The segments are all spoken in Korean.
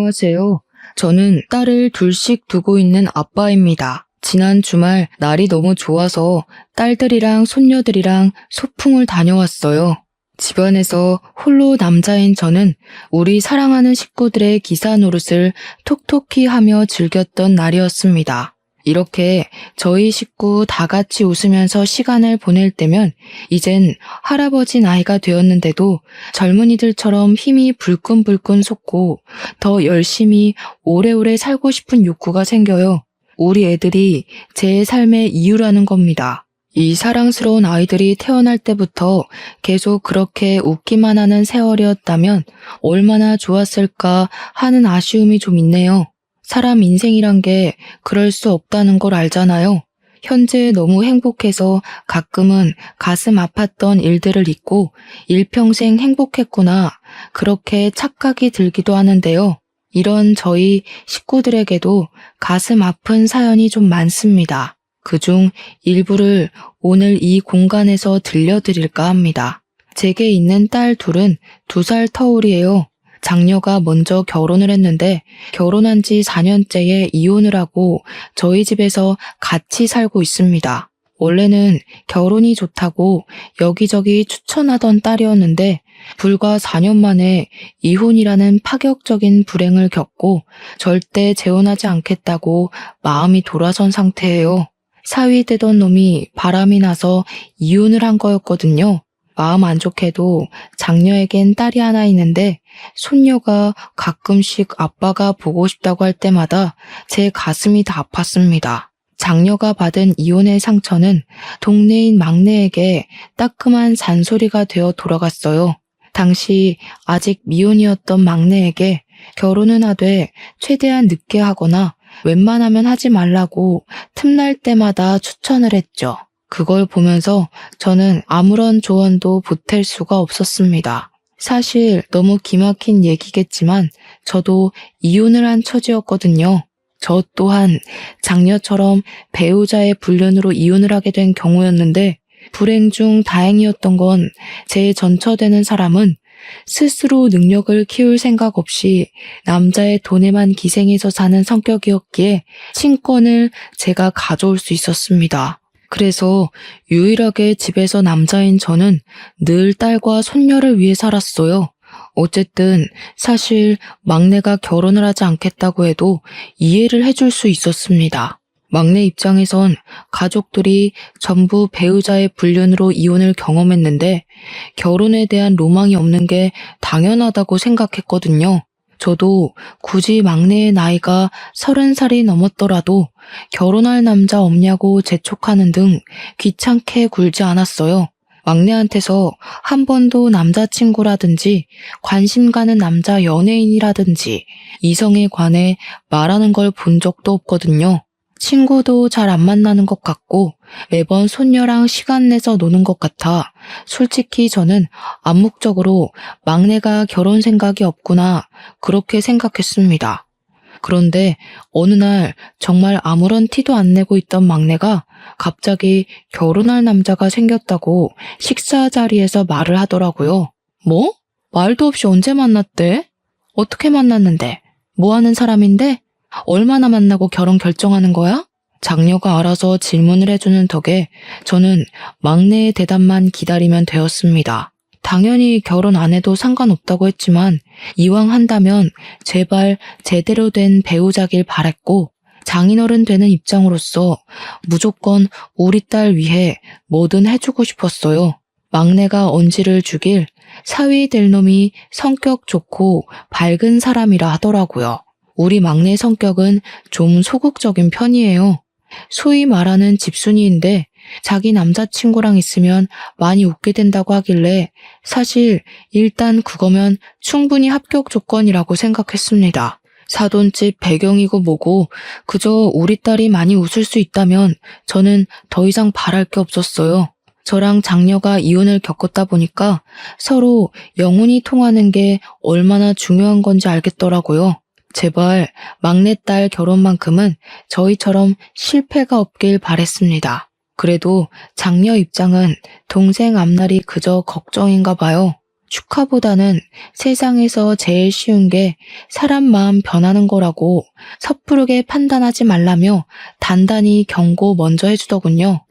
안녕하세요. 저는 딸을 둘씩 두고 있는 아빠입니다. 지난 주말 날이 너무 좋아서 딸들이랑 손녀들이랑 소풍을 다녀왔어요. 집안에서 홀로 남자인 저는 우리 사랑하는 식구들의 기사 노릇을 톡톡히 하며 즐겼던 날이었습니다. 이렇게 저희 식구 다 같이 웃으면서 시간을 보낼 때면 이젠 할아버지 나이가 되었는데도 젊은이들처럼 힘이 불끈불끈 솟고 더 열심히 오래오래 살고 싶은 욕구가 생겨요. 우리 애들이 제 삶의 이유라는 겁니다. 이 사랑스러운 아이들이 태어날 때부터 계속 그렇게 웃기만 하는 세월이었다면 얼마나 좋았을까 하는 아쉬움이 좀 있네요. 사람 인생이란 게 그럴 수 없다는 걸 알잖아요. 현재 너무 행복해서 가끔은 가슴 아팠던 일들을 잊고 일평생 행복했구나 그렇게 착각이 들기도 하는데요. 이런 저희 식구들에게도 가슴 아픈 사연이 좀 많습니다. 그중 일부를 오늘 이 공간에서 들려드릴까 합니다. 제게 있는 딸 둘은 2살 터울이에요. 장녀가 먼저 결혼을 했는데 결혼한 지 4년째에 이혼을 하고 저희 집에서 같이 살고 있습니다. 원래는 결혼이 좋다고 여기저기 추천하던 딸이었는데 불과 4년 만에 이혼이라는 파격적인 불행을 겪고 절대 재혼하지 않겠다고 마음이 돌아선 상태예요. 사위되던 놈이 바람이 나서 이혼을 한 거였거든요. 마음 안 좋게도 장녀에겐 딸이 하나 있는데 손녀가 가끔씩 아빠가 보고 싶다고 할 때마다 제 가슴이 다 아팠습니다. 장녀가 받은 이혼의 상처는 동네인 막내에게 따끔한 잔소리가 되어 돌아갔어요. 당시 아직 미혼이었던 막내에게 결혼은 하되 최대한 늦게 하거나 웬만하면 하지 말라고 틈날 때마다 추천을 했죠. 그걸 보면서 저는 아무런 조언도 보탤 수가 없었습니다. 사실 너무 기막힌 얘기겠지만 저도 이혼을 한 처지였거든요. 저 또한 장녀처럼 배우자의 불륜으로 이혼을 하게 된 경우였는데 불행 중 다행이었던 건 제 전처되는 사람은 스스로 능력을 키울 생각 없이 남자의 돈에만 기생해서 사는 성격이었기에 친권을 제가 가져올 수 있었습니다. 그래서 유일하게 집에서 남자인 저는 늘 딸과 손녀를 위해 살았어요. 어쨌든 사실 막내가 결혼을 하지 않겠다고 해도 이해를 해줄 수 있었습니다. 막내 입장에선 가족들이 전부 배우자의 불륜으로 이혼을 경험했는데 결혼에 대한 로망이 없는 게 당연하다고 생각했거든요. 저도 굳이 막내의 나이가 30살이 넘었더라도 결혼할 남자 없냐고 재촉하는 등 귀찮게 굴지 않았어요. 막내한테서 한 번도 남자친구라든지 관심 가는 남자 연예인이라든지 이성에 관해 말하는 걸 본 적도 없거든요. 친구도 잘 안 만나는 것 같고 매번 손녀랑 시간 내서 노는 것 같아 솔직히 저는 암묵적으로 막내가 결혼 생각이 없구나 그렇게 생각했습니다. 그런데 어느 날 정말 아무런 티도 안 내고 있던 막내가 갑자기 결혼할 남자가 생겼다고 식사 자리에서 말을 하더라고요. 뭐? 말도 없이 언제 만났대? 어떻게 만났는데? 뭐 하는 사람인데? 얼마나 만나고 결혼 결정하는 거야? 장녀가 알아서 질문을 해주는 덕에 저는 막내의 대답만 기다리면 되었습니다. 당연히 결혼 안 해도 상관없다고 했지만 이왕 한다면 제발 제대로 된 배우자길 바랬고 장인어른 되는 입장으로서 무조건 우리 딸 위해 뭐든 해주고 싶었어요. 막내가 언지를 주길 사위 될 놈이 성격 좋고 밝은 사람이라 하더라고요. 우리 막내 성격은 좀 소극적인 편이에요. 소위 말하는 집순이인데 자기 남자친구랑 있으면 많이 웃게 된다고 하길래 사실 일단 그거면 충분히 합격 조건이라고 생각했습니다. 사돈집 배경이고 뭐고 그저 우리 딸이 많이 웃을 수 있다면 저는 더 이상 바랄 게 없었어요. 저랑 장녀가 이혼을 겪었다 보니까 서로 영혼이 통하는 게 얼마나 중요한 건지 알겠더라고요. 제발 막내딸 결혼만큼은 저희처럼 실패가 없길 바랬습니다. 그래도 장녀 입장은 동생 앞날이 그저 걱정인가 봐요. 축하보다는 세상에서 제일 쉬운 게 사람 마음 변하는 거라고 섣부르게 판단하지 말라며 단단히 경고 먼저 해주더군요.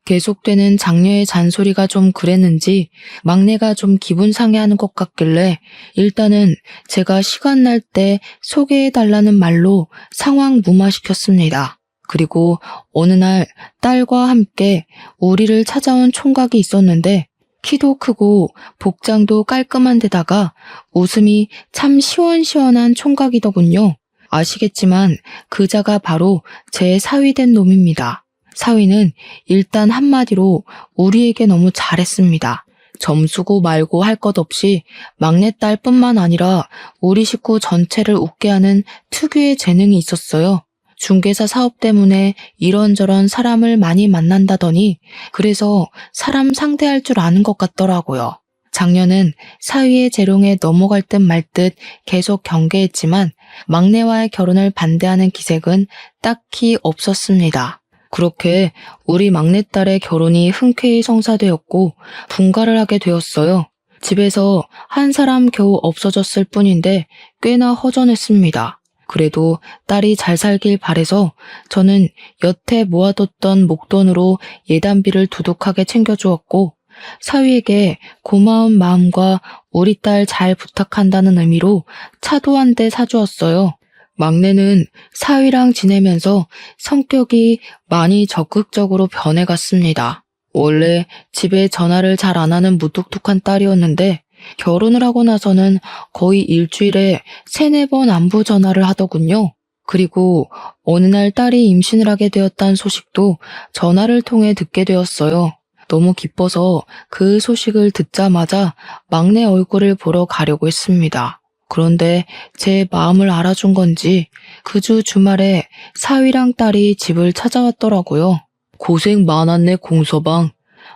계속되는 장녀의 잔소리가 좀 그랬는지 막내가 좀 기분 상해하는 것 같길래 일단은 제가 시간 날 때 소개해달라는 말로 상황 무마시켰습니다. 그리고 어느 날 딸과 함께 우리를 찾아온 총각이 있었는데 키도 크고 복장도 깔끔한 데다가 웃음이 참 시원시원한 총각이더군요. 아시겠지만 그자가 바로 제 사위된 놈입니다. 사위는 일단 한마디로 우리에게 너무 잘했습니다. 점수고 말고 할 것 없이 막내딸뿐만 아니라 우리 식구 전체를 웃게 하는 특유의 재능이 있었어요. 중개사 사업 때문에 이런저런 사람을 많이 만난다더니 그래서 사람 상대할 줄 아는 것 같더라고요. 작년은 사위의 재롱에 넘어갈 듯 말 듯 계속 경계했지만 막내와의 결혼을 반대하는 기색은 딱히 없었습니다. 그렇게 우리 막내딸의 결혼이 흔쾌히 성사되었고 분가를 하게 되었어요. 집에서 한 사람 겨우 없어졌을 뿐인데 꽤나 허전했습니다. 그래도 딸이 잘 살길 바래서 저는 여태 모아뒀던 목돈으로 예단비를 두둑하게 챙겨주었고 사위에게 고마운 마음과 우리 딸 잘 부탁한다는 의미로 차도 한 대 사주었어요. 막내는 사위랑 지내면서 성격이 많이 적극적으로 변해갔습니다. 원래 집에 전화를 잘 안 하는 무뚝뚝한 딸이었는데 결혼을 하고 나서는 거의 일주일에 3-4번 안부 전화를 하더군요. 그리고 어느 날 딸이 임신을 하게 되었다는 소식도 전화를 통해 듣게 되었어요. 너무 기뻐서 그 소식을 듣자마자 막내 얼굴을 보러 가려고 했습니다. 그런데 제 마음을 알아준 건지 그 주 주말에 사위랑 딸이 집을 찾아왔더라고요. 고생 많았네 공서방.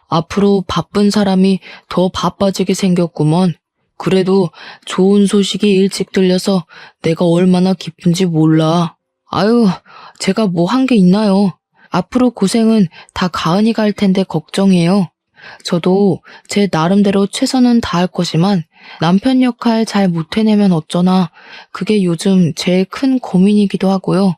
앞으로 바쁜 사람이 더 바빠지게 생겼구먼. 그래도 좋은 소식이 일찍 들려서 내가 얼마나 기쁜지 몰라. 아유, 제가 뭐 한 게 있나요? 앞으로 고생은 다 가은이가 할 텐데 걱정이에요. 저도 제 나름대로 최선은 다할 거지만 남편 역할 잘 못 해내면 어쩌나 그게 요즘 제일 큰 고민이기도 하고요.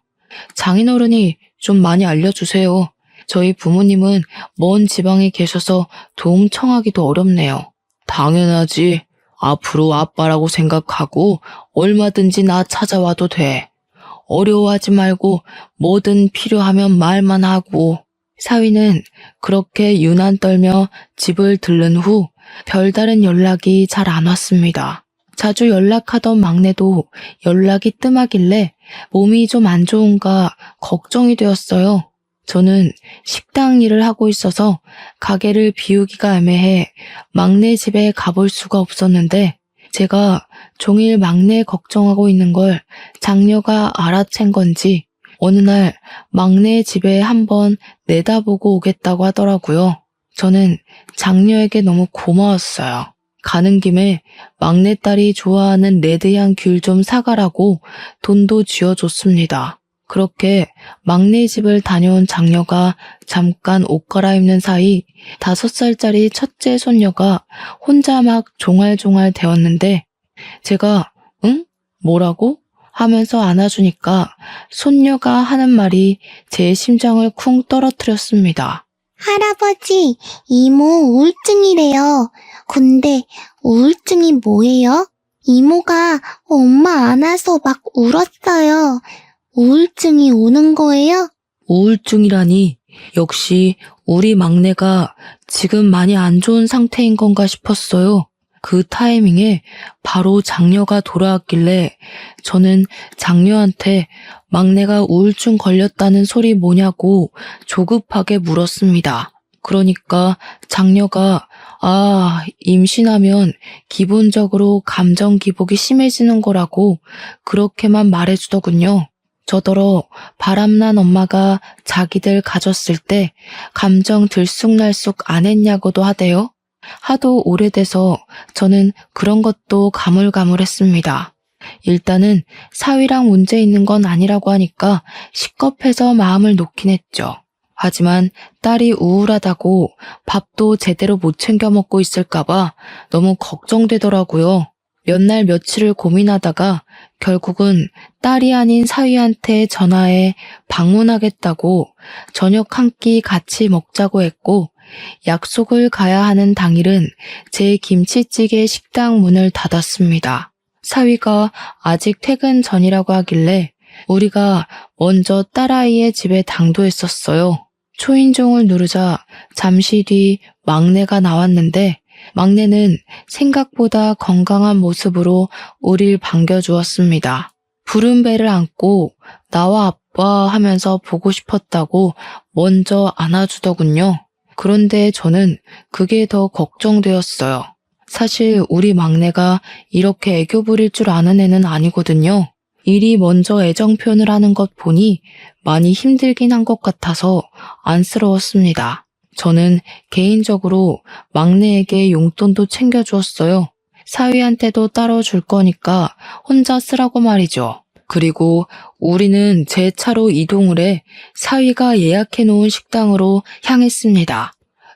장인어른이 좀 많이 알려주세요. 저희 부모님은 먼 지방에 계셔서 도움 청하기도 어렵네요. 당연하지. 앞으로 아빠라고 생각하고 얼마든지 나 찾아와도 돼. 어려워하지 말고 뭐든 필요하면 말만 하고. 사위는 그렇게 유난 떨며 집을 들른 후 별다른 연락이 잘 안 왔습니다. 자주 연락하던 막내도 연락이 뜸하길래 몸이 좀 안 좋은가 걱정이 되었어요. 저는 식당 일을 하고 있어서 가게를 비우기가 애매해 막내 집에 가볼 수가 없었는데 제가 종일 막내 걱정하고 있는 걸 장녀가 알아챈 건지 어느 날 막내 집에 한번 내다보고 오겠다고 하더라고요. 저는 장녀에게 너무 고마웠어요. 가는 김에 막내딸이 좋아하는 레드향 귤 좀 사가라고 돈도 쥐어줬습니다. 그렇게 막내 집을 다녀온 장녀가 잠깐 옷 갈아입는 사이 5살짜리 첫째 손녀가 혼자 막 종알종알 대었는데 제가 응? 뭐라고? 하면서 안아주니까 손녀가 하는 말이 제 심장을 쿵 떨어뜨렸습니다. 할아버지, 이모 우울증이래요. 근데 우울증이 뭐예요? 이모가 엄마 안아서 막 울었어요. 우울증이 오는 거예요? 우울증이라니 역시 우리 막내가 지금 많이 안 좋은 상태인 건가 싶었어요. 그 타이밍에 바로 장녀가 돌아왔길래 저는 장녀한테 막내가 우울증 걸렸다는 소리 뭐냐고 조급하게 물었습니다. 그러니까 장녀가 임신하면 기본적으로 감정 기복이 심해지는 거라고 그렇게만 말해주더군요. 저더러 바람난 엄마가 자기들 가졌을 때 감정 들쑥날쑥 안 했냐고도 하대요. 하도 오래돼서 저는 그런 것도 가물가물했습니다. 일단은 사위랑 문제 있는 건 아니라고 하니까 식겁해서 마음을 놓긴 했죠. 하지만 딸이 우울하다고 밥도 제대로 못 챙겨 먹고 있을까봐 너무 걱정되더라고요. 몇 날 며칠을 고민하다가 결국은 딸이 아닌 사위한테 전화해 방문하겠다고 저녁 한 끼 같이 먹자고 했고, 약속을 가야 하는 당일은 제 김치찌개 식당 문을 닫았습니다. 사위가 아직 퇴근 전이라고 하길래 우리가 먼저 딸아이의 집에 당도했었어요. 초인종을 누르자 잠시 뒤 막내가 나왔는데, 막내는 생각보다 건강한 모습으로 우릴 반겨주었습니다. 푸른 배를 안고 나와 아빠 하면서 보고 싶었다고 먼저 안아주더군요. 그런데 저는 그게 더 걱정되었어요. 사실 우리 막내가 이렇게 애교 부릴 줄 아는 애는 아니거든요. 일이 먼저 애정 표현을 하는 것 보니 많이 힘들긴 한 것 같아서 안쓰러웠습니다. 저는 개인적으로 막내에게 용돈도 챙겨주었어요. 사위한테도 따로 줄 거니까 혼자 쓰라고 말이죠. 그리고 우리는 제 차로 이동을 해 사위가 예약해 놓은 식당으로 향했습니다.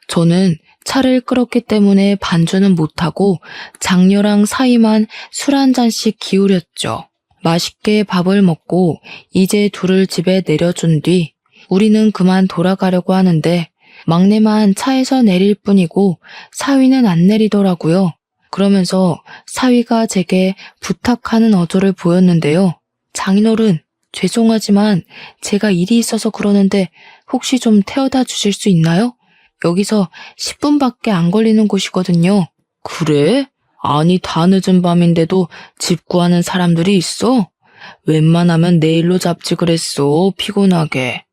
저는 차를 끌었기 때문에 반주는 못하고 장녀랑 사위만 술 한 잔씩 기울였죠. 맛있게 밥을 먹고 이제 둘을 집에 내려준 뒤 우리는 그만 돌아가려고 하는데, 막내만 차에서 내릴 뿐이고 사위는 안 내리더라고요. 그러면서 사위가 제게 부탁하는 어조를 보였는데요. 장인어른, 죄송하지만 제가 일이 있어서 그러는데 혹시 좀 태워다 주실 수 있나요? 여기서 10분밖에 안 걸리는 곳이거든요. 그래? 아니, 다 늦은 밤인데도 집 구하는 사람들이 있어? 웬만하면 내일로 잡지 그랬어, 피곤하게.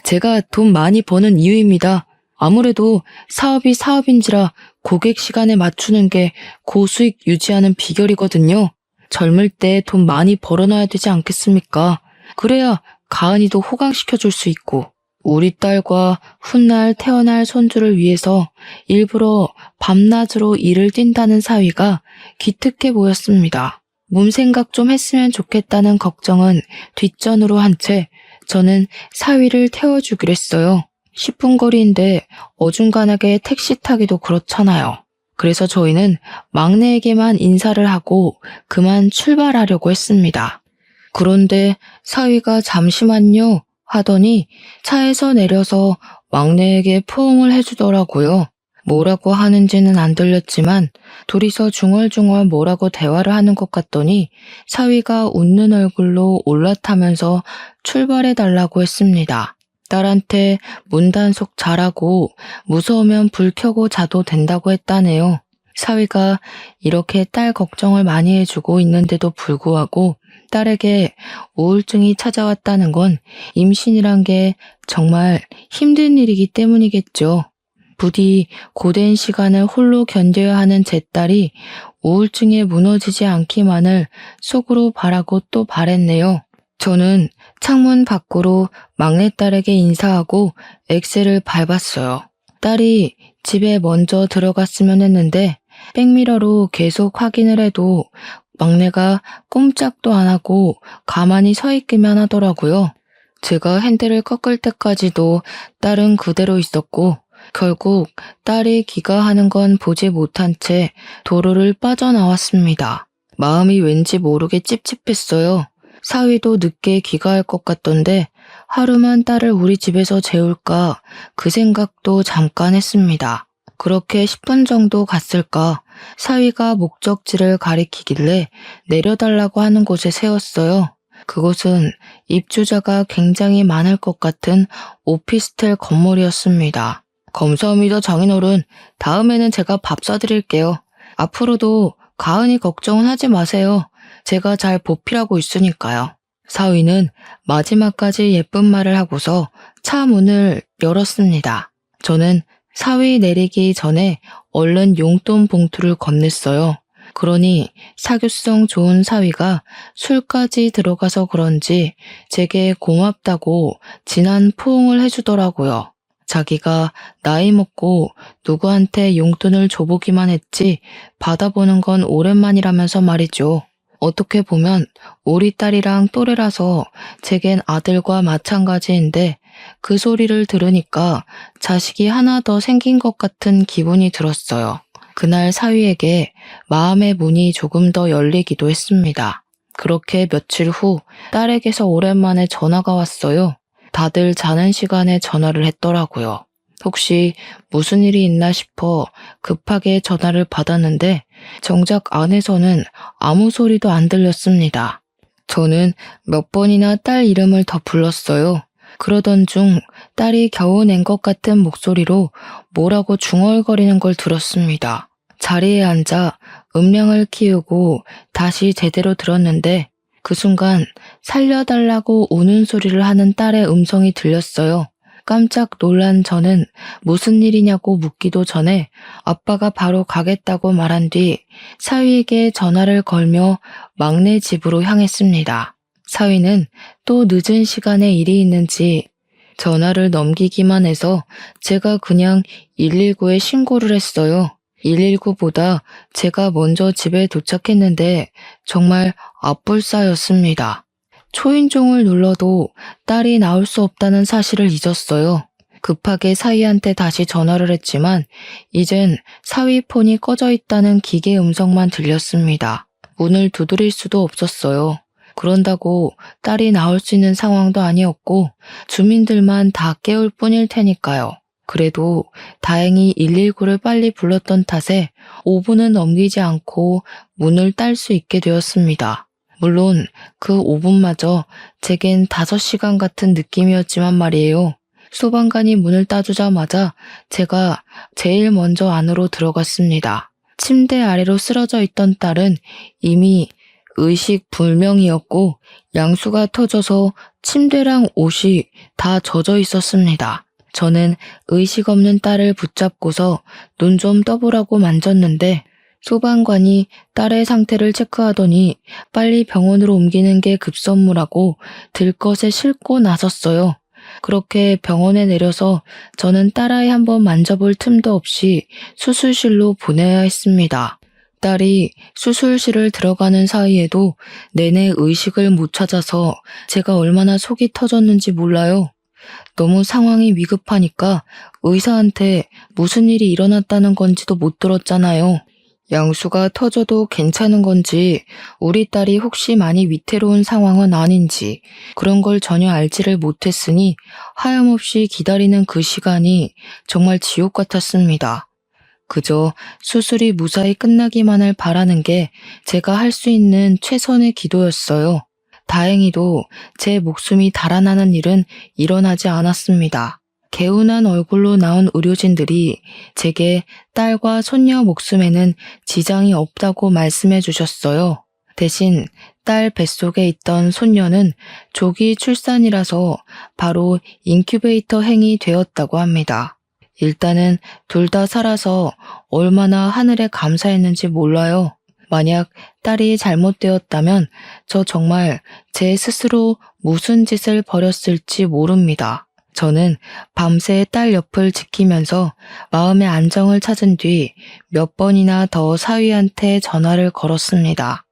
제가 돈 많이 버는 이유입니다. 아무래도 사업이 사업인지라 고객 시간에 맞추는 게 고수익 유지하는 비결이거든요. 젊을 때 돈 많이 벌어놔야 되지 않겠습니까? 그래야 가은이도 호강시켜줄 수 있고, 우리 딸과 훗날 태어날 손주를 위해서 일부러 밤낮으로 일을 뛴다는 사위가 기특해 보였습니다. 몸생각 좀 했으면 좋겠다는 걱정은 뒷전으로 한 채 저는 사위를 태워주기로 했어요. 10분 거리인데 어중간하게 택시 타기도 그렇잖아요. 그래서 저희는 막내에게만 인사를 하고 그만 출발하려고 했습니다. 그런데 사위가 잠시만요 하더니 차에서 내려서 막내에게 포옹을 해주더라고요. 뭐라고 하는지는 안 들렸지만 둘이서 중얼중얼 뭐라고 대화를 하는 것 같더니 사위가 웃는 얼굴로 올라타면서 출발해달라고 했습니다. 딸한테 문단속 잘하고 무서우면 불 켜고 자도 된다고 했다네요. 사위가 이렇게 딸 걱정을 많이 해주고 있는데도 불구하고 딸에게 우울증이 찾아왔다는 건 임신이란 게 정말 힘든 일이기 때문이겠죠. 부디 고된 시간을 홀로 견뎌야 하는 제 딸이 우울증에 무너지지 않기만을 속으로 바라고 또 바랬네요. 저는 창문 밖으로 막내딸에게 인사하고 엑셀을 밟았어요. 딸이 집에 먼저 들어갔으면 했는데 백미러로 계속 확인을 해도 막내가 꼼짝도 안 하고 가만히 서 있기만 하더라고요. 제가 핸들을 꺾을 때까지도 딸은 그대로 있었고, 결국 딸이 귀가하는 건 보지 못한 채 도로를 빠져나왔습니다. 마음이 왠지 모르게 찝찝했어요. 사위도 늦게 귀가할 것 같던데 하루만 딸을 우리 집에서 재울까 그 생각도 잠깐 했습니다. 그렇게 10분 정도 갔을까 사위가 목적지를 가리키길래 내려달라고 하는 곳에 세웠어요. 그곳은 입주자가 굉장히 많을 것 같은 오피스텔 건물이었습니다. 감사합니다, 장인어른. 다음에는 제가 밥 사드릴게요. 앞으로도 가은이 걱정은 하지 마세요. 제가 잘 보필하고 있으니까요. 사위는 마지막까지 예쁜 말을 하고서 차 문을 열었습니다. 저는 사위 내리기 전에 얼른 용돈 봉투를 건넸어요. 그러니 사교성 좋은 사위가 술까지 들어가서 그런지 제게 고맙다고 진한 포옹을 해주더라고요. 자기가 나이 먹고 누구한테 용돈을 줘보기만 했지 받아보는 건 오랜만이라면서 말이죠. 어떻게 보면 우리 딸이랑 또래라서 제겐 아들과 마찬가지인데 그 소리를 들으니까 자식이 하나 더 생긴 것 같은 기분이 들었어요. 그날 사위에게 마음의 문이 조금 더 열리기도 했습니다. 그렇게 며칠 후 딸에게서 오랜만에 전화가 왔어요. 다들 자는 시간에 전화를 했더라고요. 혹시 무슨 일이 있나 싶어 급하게 전화를 받았는데 정작 안에서는 아무 소리도 안 들렸습니다. 저는 몇 번이나 딸 이름을 더 불렀어요. 그러던 중 딸이 겨우 낸 것 같은 목소리로 뭐라고 중얼거리는 걸 들었습니다. 자리에 앉아 음량을 키우고 다시 제대로 들었는데 그 순간 살려달라고 우는 소리를 하는 딸의 음성이 들렸어요. 깜짝 놀란 저는 무슨 일이냐고 묻기도 전에 아빠가 바로 가겠다고 말한 뒤 사위에게 전화를 걸며 막내 집으로 향했습니다. 사위는 또 늦은 시간에 일이 있는지 전화를 넘기기만 해서 제가 그냥 119에 신고를 했어요. 119보다 제가 먼저 집에 도착했는데 정말 앞불싸였습니다. 초인종을 눌러도 딸이 나올 수 없다는 사실을 잊었어요. 급하게 사위한테 다시 전화를 했지만 이젠 사위 폰이 꺼져 있다는 기계 음성만 들렸습니다. 문을 두드릴 수도 없었어요. 그런다고 딸이 나올 수 있는 상황도 아니었고 주민들만 다 깨울 뿐일 테니까요. 그래도 다행히 119를 빨리 불렀던 탓에 5분은 넘기지 않고 문을 딸 수 있게 되었습니다. 물론 그 5분마저 제겐 5시간 같은 느낌이었지만 말이에요. 소방관이 문을 따주자마자 제가 제일 먼저 안으로 들어갔습니다. 침대 아래로 쓰러져 있던 딸은 이미 의식 불명이었고 양수가 터져서 침대랑 옷이 다 젖어 있었습니다. 저는 의식 없는 딸을 붙잡고서 눈 좀 떠보라고 만졌는데 소방관이 딸의 상태를 체크하더니 빨리 병원으로 옮기는 게 급선무라고 들것에 싣고 나섰어요. 그렇게 병원에 내려서 저는 딸아이 한번 만져볼 틈도 없이 수술실로 보내야 했습니다. 딸이 수술실을 들어가는 사이에도 내내 의식을 못 찾아서 제가 얼마나 속이 터졌는지 몰라요. 너무 상황이 위급하니까 의사한테 무슨 일이 일어났다는 건지도 못 들었잖아요. 양수가 터져도 괜찮은 건지 우리 딸이 혹시 많이 위태로운 상황은 아닌지 그런 걸 전혀 알지를 못했으니 하염없이 기다리는 그 시간이 정말 지옥 같았습니다. 그저 수술이 무사히 끝나기만을 바라는 게 제가 할 수 있는 최선의 기도였어요. 다행히도 제 목숨이 달아나는 일은 일어나지 않았습니다. 개운한 얼굴로 나온 의료진들이 제게 딸과 손녀 목숨에는 지장이 없다고 말씀해 주셨어요. 대신 딸 뱃속에 있던 손녀는 조기 출산이라서 바로 인큐베이터 행이 되었다고 합니다. 일단은 둘 다 살아서 얼마나 하늘에 감사했는지 몰라요. 만약 딸이 잘못되었다면 저 정말 제 스스로 무슨 짓을 벌였을지 모릅니다. 저는 밤새 딸 옆을 지키면서 마음의 안정을 찾은 뒤 몇 번이나 더 사위한테 전화를 걸었습니다.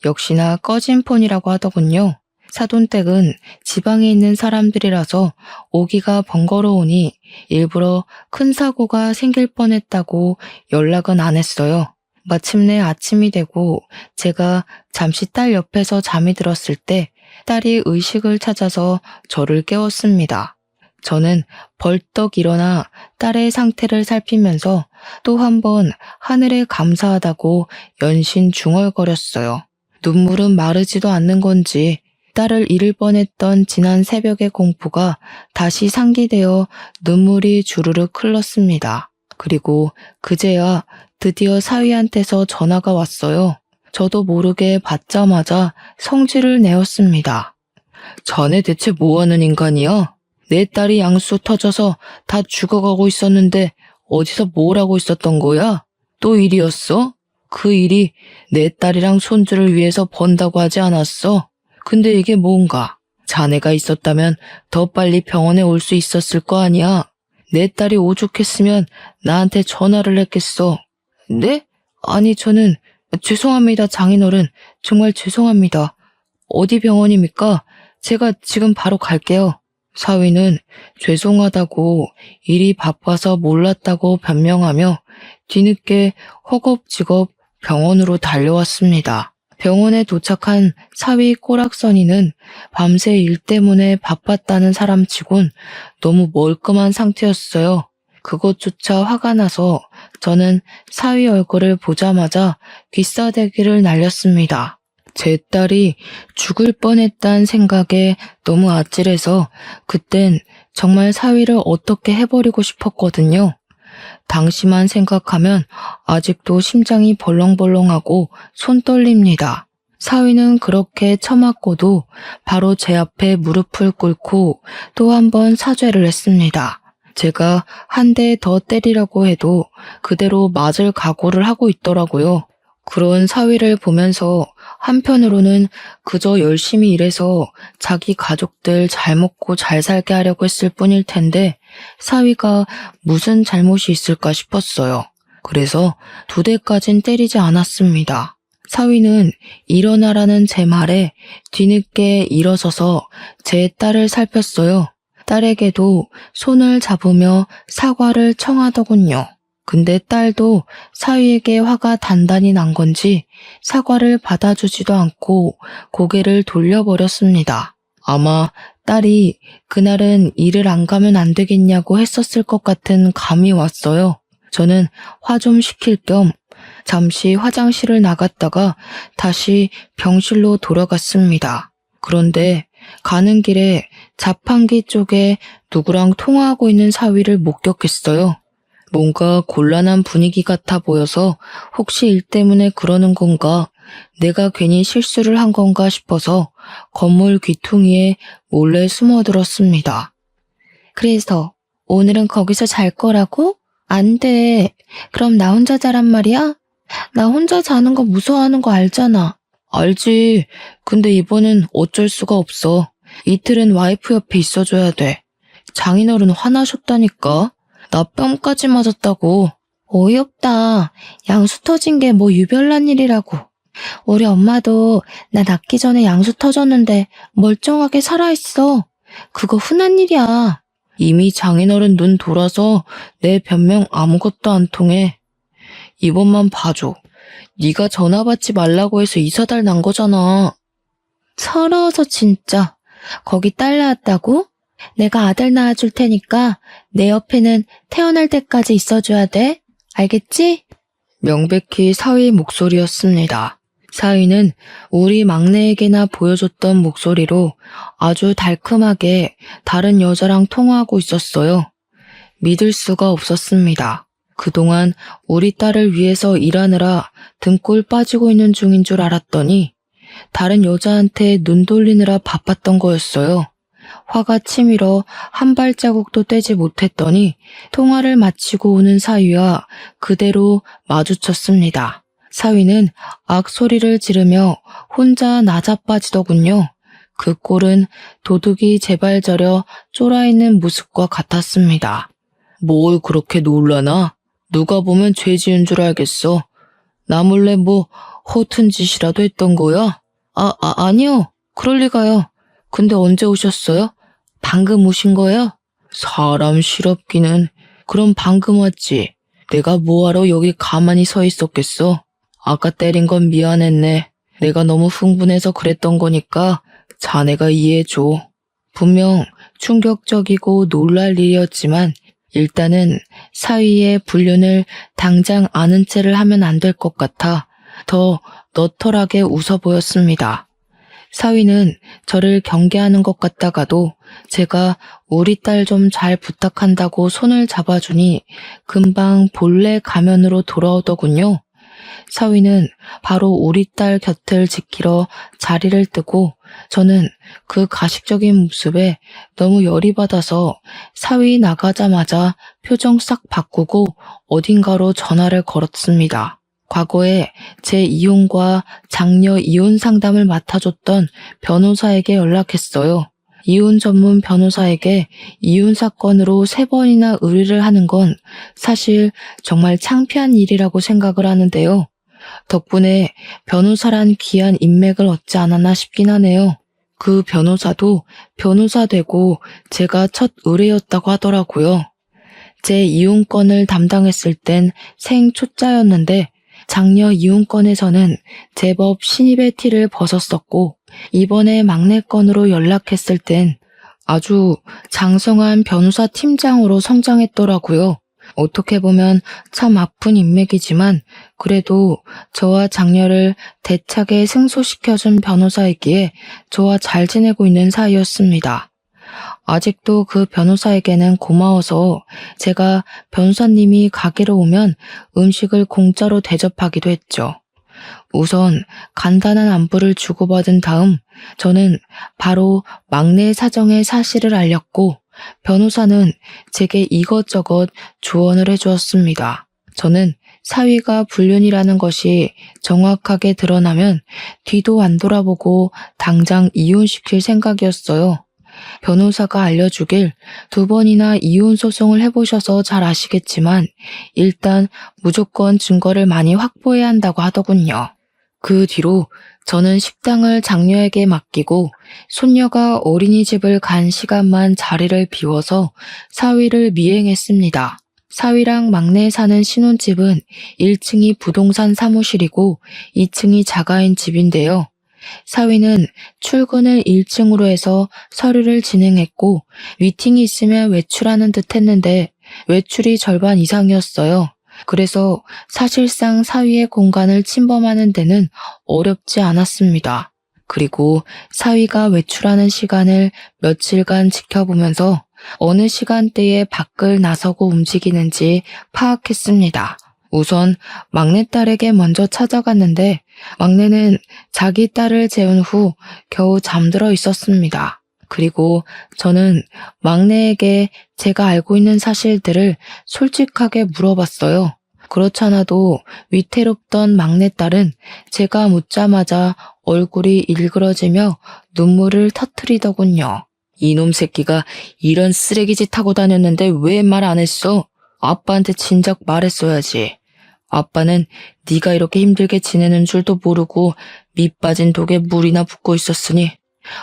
역시나 꺼진 폰이라고 하더군요. 사돈댁은 지방에 있는 사람들이라서 오기가 번거로우니 일부러 큰 사고가 생길 뻔했다고 연락은 안 했어요. 마침내 아침이 되고 제가 잠시 딸 옆에서 잠이 들었을 때 딸이 의식을 찾아서 저를 깨웠습니다. 저는 벌떡 일어나 딸의 상태를 살피면서 또 한 번 하늘에 감사하다고 연신 중얼거렸어요. 눈물은 마르지도 않는 건지 딸을 잃을 뻔했던 지난 새벽의 공포가 다시 상기되어 눈물이 주르륵 흘렀습니다. 그리고 그제야 드디어 사위한테서 전화가 왔어요. 저도 모르게 받자마자 성질을 내었습니다. 자네 대체 뭐하는 인간이야? 내 딸이 양수 터져서 다 죽어가고 있었는데 어디서 뭘 하고 있었던 거야? 또 일이었어? 그 일이 내 딸이랑 손주를 위해서 번다고 하지 않았어? 근데 이게 뭔가? 자네가 있었다면 더 빨리 병원에 올 수 있었을 거 아니야? 내 딸이 오죽했으면 나한테 전화를 했겠어. 네? 아니 저는 죄송합니다 장인어른. 정말 죄송합니다. 어디 병원입니까? 제가 지금 바로 갈게요. 사위는 죄송하다고 일이 바빠서 몰랐다고 변명하며 뒤늦게 허겁지겁 병원으로 달려왔습니다. 병원에 도착한 사위 꼬락서니는 밤새 일 때문에 바빴다는 사람치곤 너무 멀끔한 상태였어요. 그것조차 화가 나서 저는 사위 얼굴을 보자마자 귀싸대기를 날렸습니다. 제 딸이 죽을 뻔했다는 생각에 너무 아찔해서 그땐 정말 사위를 어떻게 해버리고 싶었거든요. 당시만 생각하면 아직도 심장이 벌렁벌렁하고 손 떨립니다. 사위는 그렇게 처맞고도 바로 제 앞에 무릎을 꿇고 또 한 번 사죄를 했습니다. 제가 한 대 더 때리라고 해도 그대로 맞을 각오를 하고 있더라고요. 그런 사위를 보면서 한편으로는 그저 열심히 일해서 자기 가족들 잘 먹고 잘 살게 하려고 했을 뿐일 텐데 사위가 무슨 잘못이 있을까 싶었어요. 그래서 2대까진 때리지 않았습니다. 사위는 일어나라는 제 말에 뒤늦게 일어서서 제 딸을 살폈어요. 딸에게도 손을 잡으며 사과를 청하더군요. 근데 딸도 사위에게 화가 단단히 난 건지 사과를 받아주지도 않고 고개를 돌려버렸습니다. 아마 딸이 그날은 일을 안 가면 안 되겠냐고 했었을 것 같은 감이 왔어요. 저는 화 좀 식힐 겸 잠시 화장실을 나갔다가 다시 병실로 돌아갔습니다. 그런데 가는 길에 자판기 쪽에 누구랑 통화하고 있는 사위를 목격했어요. 뭔가 곤란한 분위기 같아 보여서 혹시 일 때문에 그러는 건가, 내가 괜히 실수를 한 건가 싶어서 건물 귀퉁이에 몰래 숨어들었습니다. 그래서 오늘은 거기서 잘 거라고? 안 돼. 그럼 나 혼자 자란 말이야? 나 혼자 자는 거 무서워하는 거 알잖아. 알지. 근데 이번엔 어쩔 수가 없어. 이틀은 와이프 옆에 있어줘야 돼. 장인어른 화나셨다니까. 나 뺨까지 맞았다고. 어이없다. 양수 터진 게 뭐 유별난 일이라고. 우리 엄마도 나 낳기 전에 양수 터졌는데 멀쩡하게 살아있어. 그거 흔한 일이야. 이미 장인어른 눈 돌아서 내 변명 아무것도 안 통해. 이번만 봐줘. 네가 전화 받지 말라고 해서 이사달 난 거잖아. 서러워서 진짜. 거기 딸 낳았다고? 내가 아들 낳아줄 테니까 내 옆에는 태어날 때까지 있어줘야 돼. 알겠지? 명백히 사위 목소리였습니다. 사위는 우리 막내에게나 보여줬던 목소리로 아주 달큼하게 다른 여자랑 통화하고 있었어요. 믿을 수가 없었습니다. 그동안 우리 딸을 위해서 일하느라 등골 빠지고 있는 중인 줄 알았더니 다른 여자한테 눈 돌리느라 바빴던 거였어요. 화가 치밀어 한 발자국도 떼지 못했더니 통화를 마치고 오는 사위와 그대로 마주쳤습니다. 사위는 악소리를 지르며 혼자 나자빠지더군요. 그 꼴은 도둑이 제발 저려 쫄아있는 모습과 같았습니다. 뭘 그렇게 놀라나? 누가 보면 죄 지은 줄 알겠어. 나 몰래 뭐 허튼 짓이라도 했던 거야? 아니요. 그럴 리가요. 근데 언제 오셨어요? 방금 오신 거예요? 사람 실없기는. 그럼 방금 왔지. 내가 뭐하러 여기 가만히 서 있었겠어? 아까 때린 건 미안했네. 내가 너무 흥분해서 그랬던 거니까 자네가 이해해줘. 분명 충격적이고 놀랄 일이었지만 일단은 사위의 불륜을 당장 아는 체를 하면 안 될 것 같아 더 너털하게 웃어 보였습니다. 사위는 저를 경계하는 것 같다가도 제가 우리 딸 좀 잘 부탁한다고 손을 잡아주니 금방 본래 가면으로 돌아오더군요. 사위는 바로 우리 딸 곁을 지키러 자리를 뜨고 저는 그 가식적인 모습에 너무 열이 받아서 사위 나가자마자 표정 싹 바꾸고 어딘가로 전화를 걸었습니다. 과거에 제 이혼과 장녀 이혼 상담을 맡아줬던 변호사에게 연락했어요. 이혼 전문 변호사에게 이혼 사건으로 3번이나 의뢰를 하는 건 사실 정말 창피한 일이라고 생각을 하는데요. 덕분에 변호사란 귀한 인맥을 얻지 않았나 싶긴 하네요. 그 변호사도 변호사 되고 제가 첫 의뢰였다고 하더라고요. 제 이혼권을 담당했을 땐 생초짜였는데 장녀 이혼권에서는 제법 신입의 티를 벗었었고 이번에 막내 건으로 연락했을 땐 아주 장성한 변호사 팀장으로 성장했더라고요. 어떻게 보면 참 아픈 인맥이지만 그래도 저와 장녀를 대차게 승소시켜준 변호사이기에 저와 잘 지내고 있는 사이였습니다. 아직도 그 변호사에게는 고마워서 제가 변호사님이 가게로 오면 음식을 공짜로 대접하기도 했죠. 우선 간단한 안부를 주고받은 다음 저는 바로 막내 사정의 사실을 알렸고 변호사는 제게 이것저것 조언을 해주었습니다. 저는 사위가 불륜이라는 것이 정확하게 드러나면 뒤도 안 돌아보고 당장 이혼시킬 생각이었어요. 변호사가 알려주길 2번이나 이혼 소송을 해보셔서 잘 아시겠지만 일단 무조건 증거를 많이 확보해야 한다고 하더군요. 그 뒤로 저는 식당을 장녀에게 맡기고 손녀가 어린이집을 간 시간만 자리를 비워서 사위를 미행했습니다. 사위랑 막내 사는 신혼집은 1층이 부동산 사무실이고 2층이 자가인 집인데요. 사위는 출근을 1층으로 해서 서류를 진행했고 미팅이 있으면 외출하는 듯 했는데 외출이 절반 이상이었어요. 그래서 사실상 사위의 공간을 침범하는 데는 어렵지 않았습니다. 그리고 사위가 외출하는 시간을 며칠간 지켜보면서 어느 시간대에 밖을 나서고 움직이는지 파악했습니다. 우선 막내딸에게 먼저 찾아갔는데 막내는 자기 딸을 재운 후 겨우 잠들어 있었습니다. 그리고 저는 막내에게 제가 알고 있는 사실들을 솔직하게 물어봤어요. 그렇잖아도 위태롭던 막내딸은 제가 묻자마자 얼굴이 일그러지며 눈물을 터뜨리더군요. 이놈 새끼가 이런 쓰레기짓 하고 다녔는데 왜 말 안 했어? 아빠한테 진작 말했어야지. 아빠는 네가 이렇게 힘들게 지내는 줄도 모르고 밑 빠진 독에 물이나 붓고 있었으니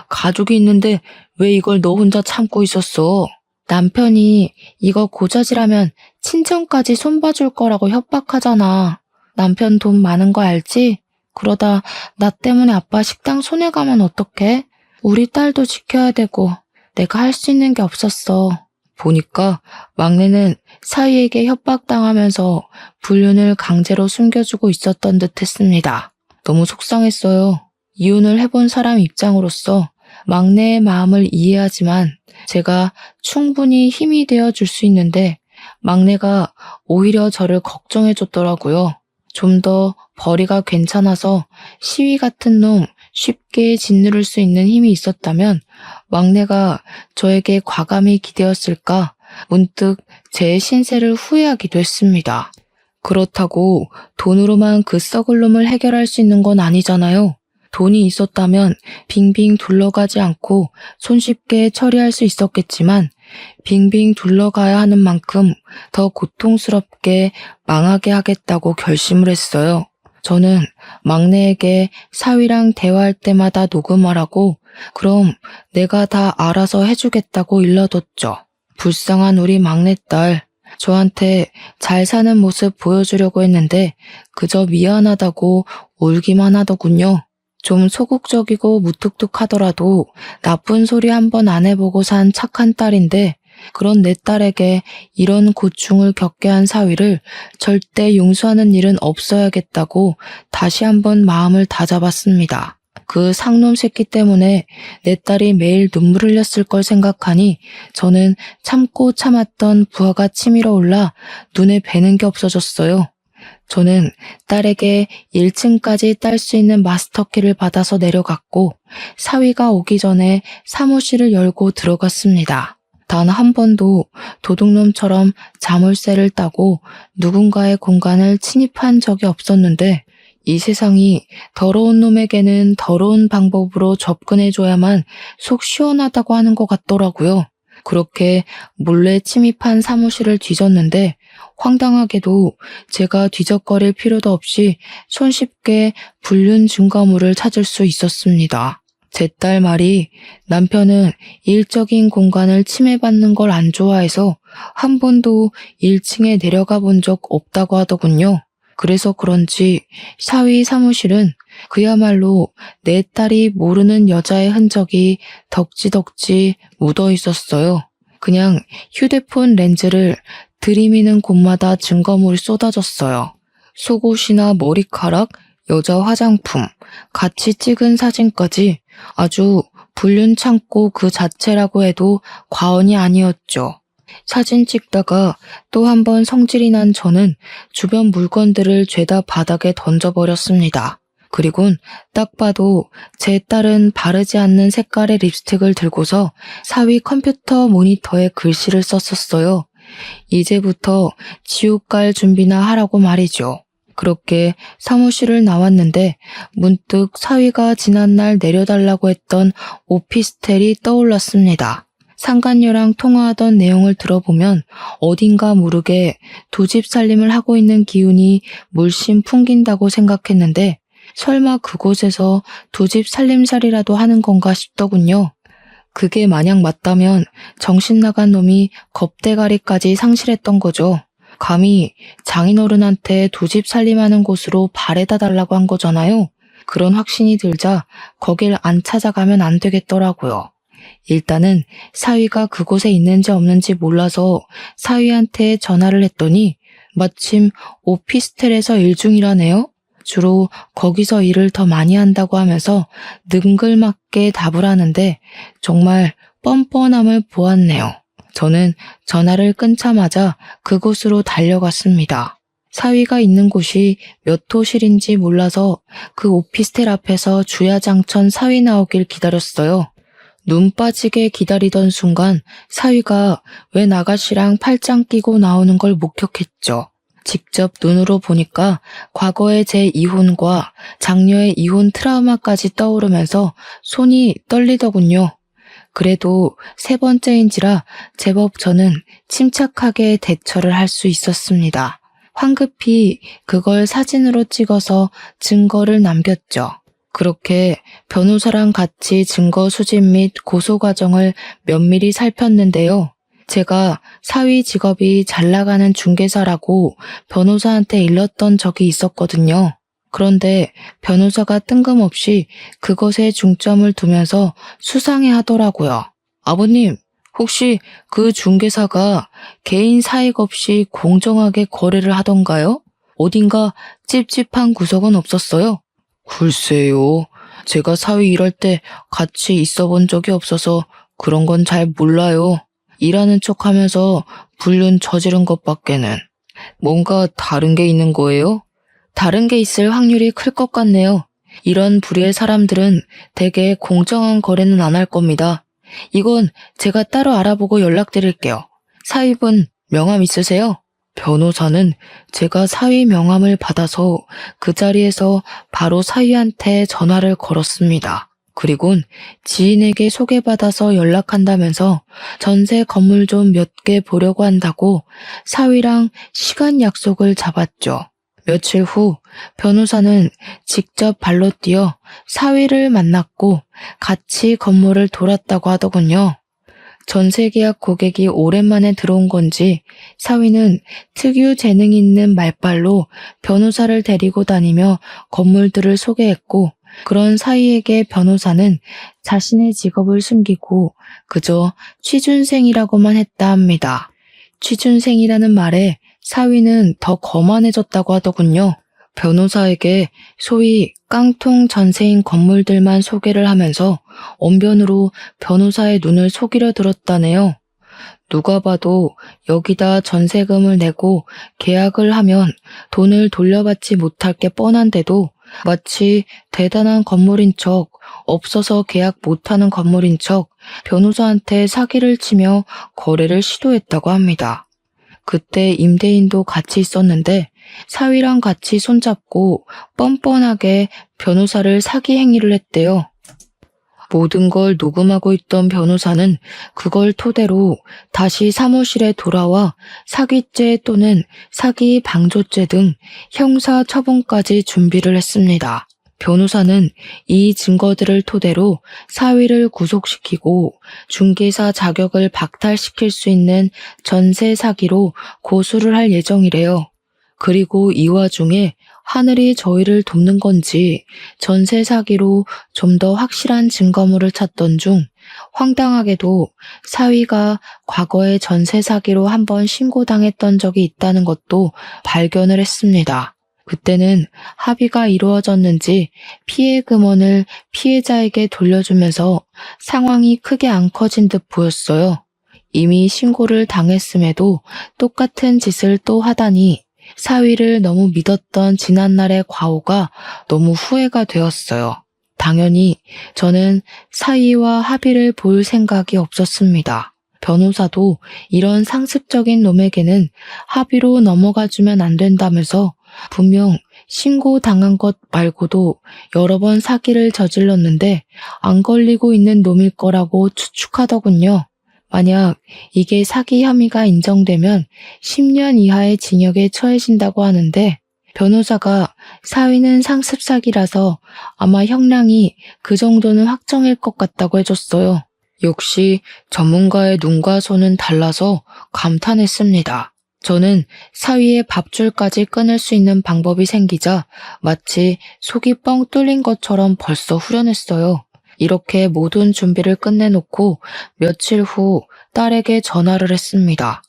가족이 있는데 왜 이걸 너 혼자 참고 있었어? 남편이 이거 고자질하면 친정까지 손봐줄 거라고 협박하잖아. 남편 돈 많은 거 알지? 그러다 나 때문에 아빠 식당 손해가면 어떡해? 우리 딸도 지켜야 되고 내가 할 수 있는 게 없었어. 보니까 막내는 사위에게 협박당하면서 불륜을 강제로 숨겨주고 있었던 듯 했습니다. 너무 속상했어요. 이혼을 해본 사람 입장으로서 막내의 마음을 이해하지만 제가 충분히 힘이 되어 줄 수 있는데 막내가 오히려 저를 걱정해 줬더라고요. 좀 더 벌이가 괜찮아서 시위 같은 놈 쉽게 짓누를 수 있는 힘이 있었다면 막내가 저에게 과감히 기대었을까 문득 제 신세를 후회하기도 했습니다. 그렇다고 돈으로만 그 썩을 놈을 해결할 수 있는 건 아니잖아요. 돈이 있었다면 빙빙 둘러가지 않고 손쉽게 처리할 수 있었겠지만 빙빙 둘러가야 하는 만큼 더 고통스럽게 망하게 하겠다고 결심을 했어요. 저는 막내에게 사위랑 대화할 때마다 녹음하라고 그럼 내가 다 알아서 해주겠다고 일러뒀죠. 불쌍한 우리 막내딸, 저한테 잘 사는 모습 보여주려고 했는데 그저 미안하다고 울기만 하더군요. 좀 소극적이고 무뚝뚝하더라도 나쁜 소리 한 번 안 해보고 산 착한 딸인데 그런 내 딸에게 이런 고충을 겪게 한 사위를 절대 용서하는 일은 없어야겠다고 다시 한번 마음을 다잡았습니다. 그 상놈 새끼 때문에 내 딸이 매일 눈물 흘렸을 걸 생각하니 저는 참고 참았던 부하가 치밀어 올라 눈에 뵈는 게 없어졌어요. 저는 딸에게 1층까지 딸 수 있는 마스터키를 받아서 내려갔고 사위가 오기 전에 사무실을 열고 들어갔습니다. 단 한 번도 도둑놈처럼 자물쇠를 따고 누군가의 공간을 침입한 적이 없었는데 이 세상이 더러운 놈에게는 더러운 방법으로 접근해줘야만 속 시원하다고 하는 것 같더라고요. 그렇게 몰래 침입한 사무실을 뒤졌는데 황당하게도 제가 뒤적거릴 필요도 없이 손쉽게 불륜 증거물을 찾을 수 있었습니다. 제 딸 말이 남편은 일적인 공간을 침해받는 걸 안 좋아해서 한 번도 1층에 내려가 본 적 없다고 하더군요. 그래서 그런지 사위 사무실은 그야말로 내 딸이 모르는 여자의 흔적이 덕지덕지 묻어 있었어요. 그냥 휴대폰 렌즈를 들이미는 곳마다 증거물이 쏟아졌어요. 속옷이나 머리카락, 여자 화장품, 같이 찍은 사진까지 아주 불륜 창고 그 자체라고 해도 과언이 아니었죠. 사진 찍다가 또 한 번 성질이 난 저는 주변 물건들을 죄다 바닥에 던져버렸습니다. 그리곤 딱 봐도 제 딸은 바르지 않는 색깔의 립스틱을 들고서 사위 컴퓨터 모니터에 글씨를 썼었어요. 이제부터 지옥 갈 준비나 하라고 말이죠. 그렇게 사무실을 나왔는데 문득 사위가 지난날 내려달라고 했던 오피스텔이 떠올랐습니다. 상간녀랑 통화하던 내용을 들어보면 어딘가 모르게 두 집 살림을 하고 있는 기운이 물씬 풍긴다고 생각했는데 설마 그곳에서 두 집 살림살이라도 하는 건가 싶더군요. 그게 만약 맞다면 정신 나간 놈이 겁대가리까지 상실했던 거죠. 감히 장인어른한테 두 집 살림하는 곳으로 발에다 달라고 한 거잖아요. 그런 확신이 들자 거길 안 찾아가면 안 되겠더라고요. 일단은 사위가 그곳에 있는지 없는지 몰라서 사위한테 전화를 했더니 마침 오피스텔에서 일 중이라네요. 주로 거기서 일을 더 많이 한다고 하면서 능글맞게 답을 하는데 정말 뻔뻔함을 보았네요. 저는 전화를 끊자마자 그곳으로 달려갔습니다. 사위가 있는 곳이 몇 호실인지 몰라서 그 오피스텔 앞에서 주야장천 사위 나오길 기다렸어요. 눈 빠지게 기다리던 순간 사위가 웬 아가씨랑 팔짱 끼고 나오는 걸 목격했죠. 직접 눈으로 보니까 과거의 제 이혼과 장녀의 이혼 트라우마까지 떠오르면서 손이 떨리더군요. 그래도 세 번째인지라 제법 저는 침착하게 대처를 할 수 있었습니다. 황급히 그걸 사진으로 찍어서 증거를 남겼죠. 그렇게 변호사랑 같이 증거 수집 및 고소 과정을 면밀히 살폈는데요. 제가 사위 직업이 잘 나가는 중개사라고 변호사한테 일렀던 적이 있었거든요. 그런데 변호사가 뜬금없이 그것에 중점을 두면서 수상해 하더라고요. 아버님, 혹시 그 중개사가 개인 사익 없이 공정하게 거래를 하던가요? 어딘가 찝찝한 구석은 없었어요? 글쎄요. 제가 사위 일할 때 같이 있어 본 적이 없어서 그런 건 잘 몰라요. 일하는 척 하면서 불륜 저지른 것밖에는. 뭔가 다른 게 있는 거예요? 다른 게 있을 확률이 클 것 같네요. 이런 부류의 사람들은 대개 공정한 거래는 안 할 겁니다. 이건 제가 따로 알아보고 연락드릴게요. 사위분 명함 있으세요? 변호사는 제가 사위 명함을 받아서 그 자리에서 바로 사위한테 전화를 걸었습니다. 그리곤 지인에게 소개받아서 연락한다면서 전세 건물 좀 몇 개 보려고 한다고 사위랑 시간 약속을 잡았죠. 며칠 후 변호사는 직접 발로 뛰어 사위를 만났고 같이 건물을 돌았다고 하더군요. 전세계약 고객이 오랜만에 들어온 건지 사위는 특유 재능 있는 말발로 변호사를 데리고 다니며 건물들을 소개했고 그런 사위에게 변호사는 자신의 직업을 숨기고 그저 취준생이라고만 했다 합니다. 취준생이라는 말에 사위는 더 거만해졌다고 하더군요. 변호사에게 소위 깡통 전세인 건물들만 소개를 하면서 언변으로 변호사의 눈을 속이려 들었다네요. 누가 봐도 여기다 전세금을 내고 계약을 하면 돈을 돌려받지 못할 게 뻔한데도 마치 대단한 건물인 척, 없어서 계약 못하는 건물인 척 변호사한테 사기를 치며 거래를 시도했다고 합니다. 그때 임대인도 같이 있었는데 사위랑 같이 손잡고 뻔뻔하게 변호사를 사기 행위를 했대요. 모든 걸 녹음하고 있던 변호사는 그걸 토대로 다시 사무실에 돌아와 사기죄 또는 사기 방조죄 등 형사 처분까지 준비를 했습니다. 변호사는 이 증거들을 토대로 사위를 구속시키고 중개사 자격을 박탈시킬 수 있는 전세 사기로 고소를 할 예정이래요. 그리고 이 와중에 하늘이 저희를 돕는 건지 전세 사기로 좀 더 확실한 증거물을 찾던 중 황당하게도 사위가 과거에 전세 사기로 한번 신고당했던 적이 있다는 것도 발견을 했습니다. 그때는 합의가 이루어졌는지 피해 금원을 피해자에게 돌려주면서 상황이 크게 안 커진 듯 보였어요. 이미 신고를 당했음에도 똑같은 짓을 또 하다니 사위를 너무 믿었던 지난날의 과오가 너무 후회가 되었어요. 당연히 저는 사위와 합의를 볼 생각이 없었습니다. 변호사도 이런 상습적인 놈에게는 합의로 넘어가주면 안 된다면서 분명 신고당한 것 말고도 여러 번 사기를 저질렀는데 안 걸리고 있는 놈일 거라고 추측하더군요. 만약 이게 사기 혐의가 인정되면 10년 이하의 징역에 처해진다고 하는데 변호사가 사위는 상습 사기라서 아마 형량이 그 정도는 확정일 것 같다고 해줬어요. 역시 전문가의 눈과 손은 달라서 감탄했습니다. 저는 사위의 밥줄까지 끊을 수 있는 방법이 생기자 마치 속이 뻥 뚫린 것처럼 벌써 후련했어요. 이렇게 모든 준비를 끝내놓고 며칠 후 딸에게 전화를 했습니다.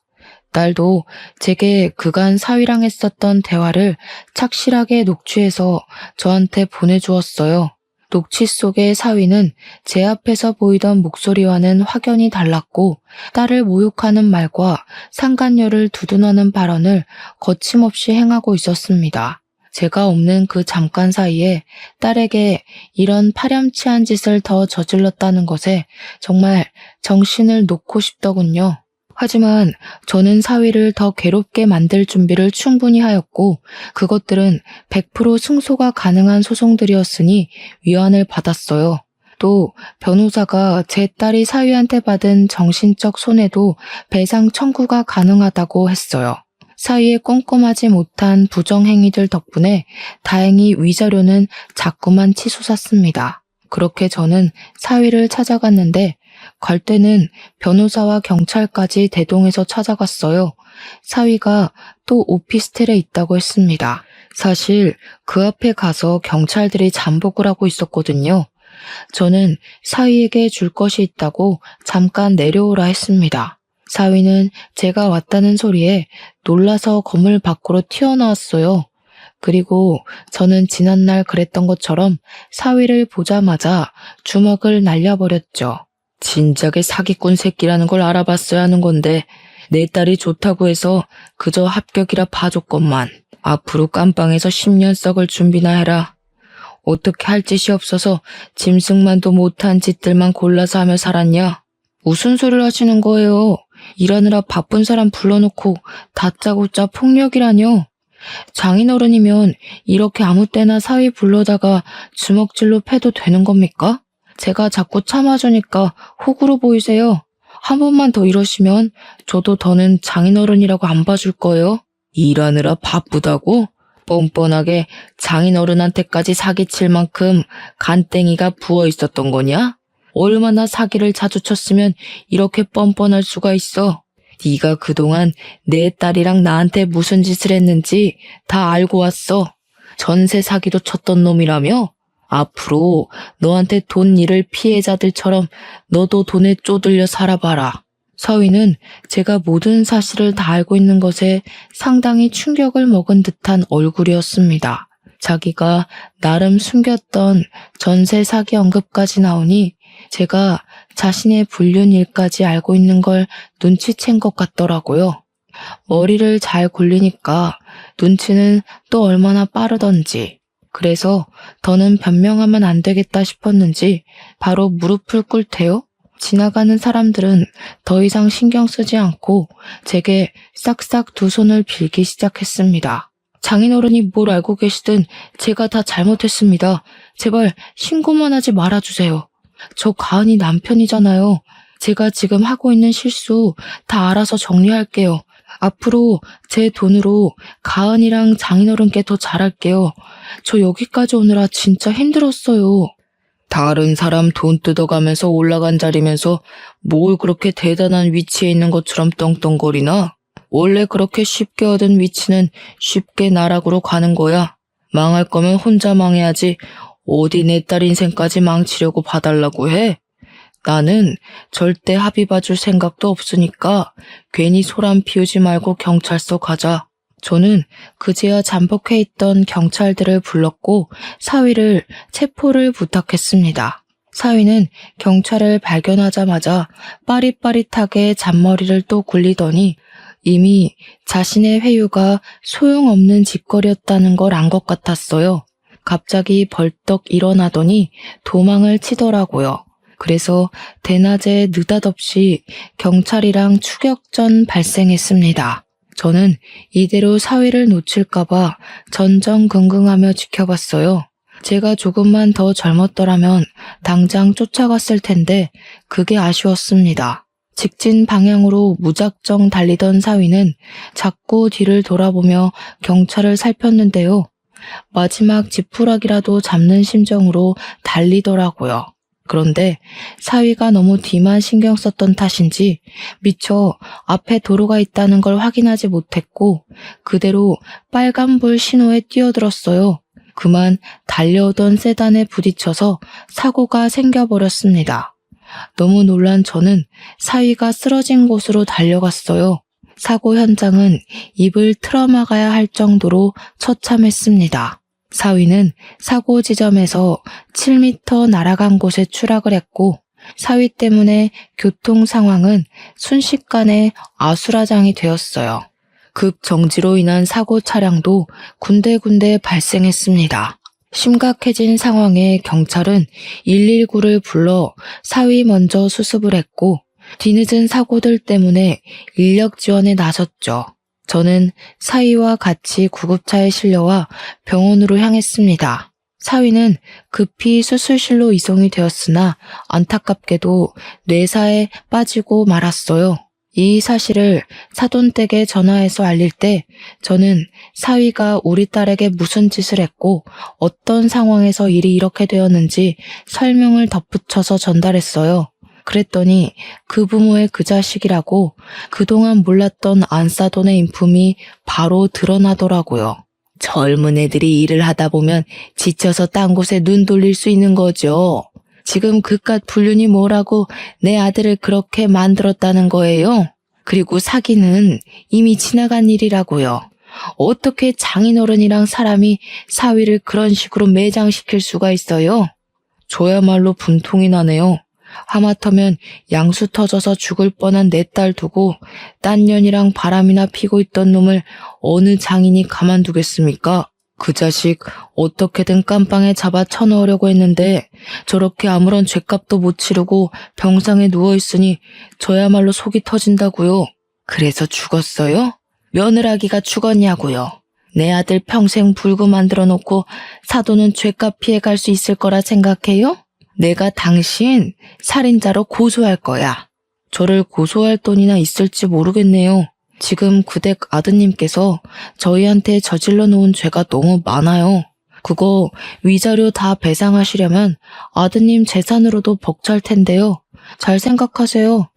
딸도 제게 그간 사위랑 했었던 대화를 착실하게 녹취해서 저한테 보내주었어요. 녹취 속의 사위는 제 앞에서 보이던 목소리와는 확연히 달랐고 딸을 모욕하는 말과 상간녀를 두둔하는 발언을 거침없이 행하고 있었습니다. 제가 없는 그 잠깐 사이에 딸에게 이런 파렴치한 짓을 더 저질렀다는 것에 정말 정신을 놓고 싶더군요. 하지만 저는 사위를 더 괴롭게 만들 준비를 충분히 하였고 그것들은 100% 승소가 가능한 소송들이었으니 위안을 받았어요. 또 변호사가 제 딸이 사위한테 받은 정신적 손해도 배상 청구가 가능하다고 했어요. 사위의 꼼꼼하지 못한 부정행위들 덕분에 다행히 위자료는 자꾸만 치솟았습니다. 그렇게 저는 사위를 찾아갔는데 갈 때는 변호사와 경찰까지 대동해서 찾아갔어요. 사위가 또 오피스텔에 있다고 했습니다. 사실 그 앞에 가서 경찰들이 잠복을 하고 있었거든요. 저는 사위에게 줄 것이 있다고 잠깐 내려오라 했습니다. 사위는 제가 왔다는 소리에 놀라서 건물 밖으로 튀어나왔어요. 그리고 저는 지난날 그랬던 것처럼 사위를 보자마자 주먹을 날려버렸죠. 진작에 사기꾼 새끼라는 걸 알아봤어야 하는 건데 내 딸이 좋다고 해서 그저 합격이라 봐줬건만. 앞으로 깜빵에서 10년 썩을 준비나 해라. 어떻게 할 짓이 없어서 짐승만도 못한 짓들만 골라서 하며 살았냐? 무슨 소리를 하시는 거예요? 일하느라 바쁜 사람 불러놓고 다짜고짜 폭력이라뇨? 장인어른이면 이렇게 아무 때나 사위 불러다가 주먹질로 패도 되는 겁니까? 제가 자꾸 참아주니까 호구로 보이세요. 한 번만 더 이러시면 저도 더는 장인어른이라고 안 봐줄 거예요. 일하느라 바쁘다고? 뻔뻔하게 장인어른한테까지 사기칠 만큼 간땡이가 부어 있었던 거냐? 얼마나 사기를 자주 쳤으면 이렇게 뻔뻔할 수가 있어. 네가 그동안 내 딸이랑 나한테 무슨 짓을 했는지 다 알고 왔어. 전세 사기도 쳤던 놈이라며? 앞으로 너한테 돈 잃을 피해자들처럼 너도 돈에 쪼들려 살아봐라. 사위는 제가 모든 사실을 다 알고 있는 것에 상당히 충격을 먹은 듯한 얼굴이었습니다. 자기가 나름 숨겼던 전세 사기 언급까지 나오니 제가 자신의 불륜 일까지 알고 있는 걸 눈치챈 것 같더라고요. 머리를 잘 굴리니까 눈치는 또 얼마나 빠르던지. 그래서 더는 변명하면 안 되겠다 싶었는지 바로 무릎을 꿇대요. 지나가는 사람들은 더 이상 신경 쓰지 않고 제게 싹싹 두 손을 빌기 시작했습니다. 장인어른이 뭘 알고 계시든 제가 다 잘못했습니다. 제발 신고만 하지 말아주세요. 저 가은이 남편이잖아요. 제가 지금 하고 있는 실수 다 알아서 정리할게요. 앞으로 제 돈으로 가은이랑 장인어른께 더 잘할게요. 저 여기까지 오느라 진짜 힘들었어요. 다른 사람 돈 뜯어가면서 올라간 자리면서 뭘 그렇게 대단한 위치에 있는 것처럼 떵떵거리나? 원래 그렇게 쉽게 얻은 위치는 쉽게 나락으로 가는 거야. 망할 거면 혼자 망해야지 어디 내 딸 인생까지 망치려고 봐달라고 해. 나는 절대 합의 봐줄 생각도 없으니까 괜히 소란 피우지 말고 경찰서 가자. 저는 그제야 잠복해 있던 경찰들을 불렀고 사위를 체포를 부탁했습니다. 사위는 경찰을 발견하자마자 빠릿빠릿하게 잔머리를 또 굴리더니 이미 자신의 회유가 소용없는 짓거리였다는 걸 안 것 같았어요. 갑자기 벌떡 일어나더니 도망을 치더라고요. 그래서 대낮에 느닷없이 경찰이랑 추격전 발생했습니다. 저는 이대로 사위를 놓칠까봐 전전긍긍하며 지켜봤어요. 제가 조금만 더 젊었더라면 당장 쫓아갔을 텐데 그게 아쉬웠습니다. 직진 방향으로 무작정 달리던 사위는 자꾸 뒤를 돌아보며 경찰을 살폈는데요. 마지막 지푸라기라도 잡는 심정으로 달리더라고요. 그런데 사위가 너무 뒤만 신경 썼던 탓인지 미처 앞에 도로가 있다는 걸 확인하지 못했고 그대로 빨간불 신호에 뛰어들었어요. 그만 달려오던 세단에 부딪혀서 사고가 생겨버렸습니다. 너무 놀란 저는 사위가 쓰러진 곳으로 달려갔어요. 사고 현장은 입을 틀어막아야 할 정도로 처참했습니다. 사위는 사고 지점에서 7m 날아간 곳에 추락을 했고 사위 때문에 교통 상황은 순식간에 아수라장이 되었어요. 급 정지로 인한 사고 차량도 군데군데 발생했습니다. 심각해진 상황에 경찰은 119를 불러 사위 먼저 수습을 했고 뒤늦은 사고들 때문에 인력 지원에 나섰죠. 저는 사위와 같이 구급차에 실려와 병원으로 향했습니다. 사위는 급히 수술실로 이송이 되었으나 안타깝게도 뇌사에 빠지고 말았어요. 이 사실을 사돈댁에 전화해서 알릴 때 저는 사위가 우리 딸에게 무슨 짓을 했고 어떤 상황에서 일이 이렇게 되었는지 설명을 덧붙여서 전달했어요. 그랬더니 그 부모의 그 자식이라고 그동안 몰랐던 안사돈의 인품이 바로 드러나더라고요. 젊은 애들이 일을 하다 보면 지쳐서 딴 곳에 눈 돌릴 수 있는 거죠. 지금 그깟 불륜이 뭐라고 내 아들을 그렇게 만들었다는 거예요. 그리고 사기는 이미 지나간 일이라고요. 어떻게 장인어른이랑 사람이 사위를 그런 식으로 매장시킬 수가 있어요? 저야말로 분통이 나네요. 하마터면 양수 터져서 죽을 뻔한 내 딸 두고 딴 년이랑 바람이나 피고 있던 놈을 어느 장인이 가만두겠습니까? 그 자식 어떻게든 깜빵에 잡아 쳐넣으려고 했는데 저렇게 아무런 죗값도 못 치르고 병상에 누워있으니 저야말로 속이 터진다고요. 그래서 죽었어요? 며느라기가 죽었냐고요. 내 아들 평생 불구 만들어 놓고 사돈은 죗값 피해갈 수 있을 거라 생각해요? 내가 당신 살인자로 고소할 거야. 저를 고소할 돈이나 있을지 모르겠네요. 지금 그댁 아드님께서 저희한테 저질러 놓은 죄가 너무 많아요. 그거 위자료 다 배상하시려면 아드님 재산으로도 벅찰 텐데요. 잘 생각하세요.